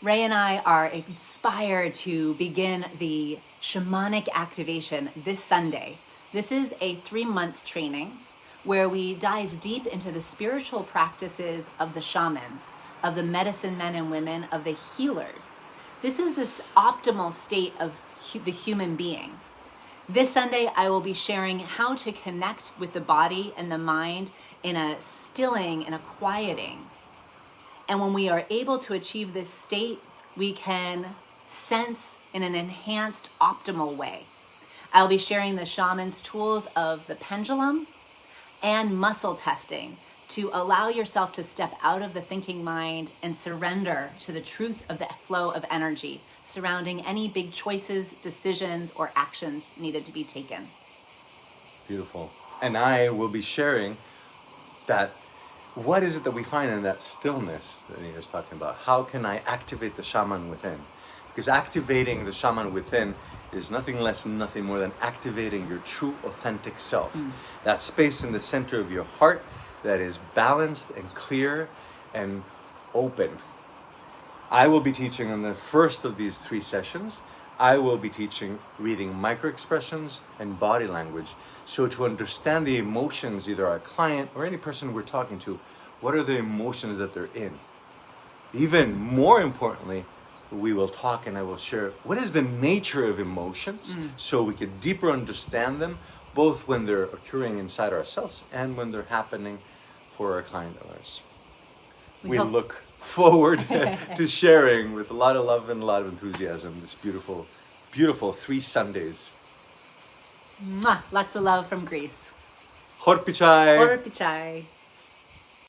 Ray and I are inspired to begin the Shamanic Activation this Sunday. This is a 3-month training where we dive deep into the spiritual practices of the shamans, of the medicine men and women, of the healers. This is this optimal state of the human being. This Sunday, I will be sharing how to connect with the body and the mind in a stilling and a quieting. And when we are able to achieve this state, we can sense in an enhanced, optimal way. I'll be sharing the shaman's tools of the pendulum and muscle testing to allow yourself to step out of the thinking mind and surrender to the truth of the flow of energy surrounding any big choices, decisions, or actions needed to be taken. Beautiful. And I will be sharing that, what is it that we find in that stillness that he was talking about? How can I activate the shaman within? Because activating the shaman within is nothing less and nothing more than activating your true, authentic self. That space in the center of your heart that is balanced and clear and open. I will be teaching on the first of these 3 sessions. I will be teaching reading micro-expressions and body language. So to understand the emotions, either our client or any person we're talking to, what are the emotions that they're in? Even more importantly, we will talk and I will share what is the nature of emotions so we can deeper understand them, both when they're occurring inside ourselves and when they're happening for our client or us. We look forward to sharing with a lot of love and a lot of enthusiasm this beautiful, beautiful 3 Sundays. Mwah! Lots of love from Greece. Horpichai! Horpichai!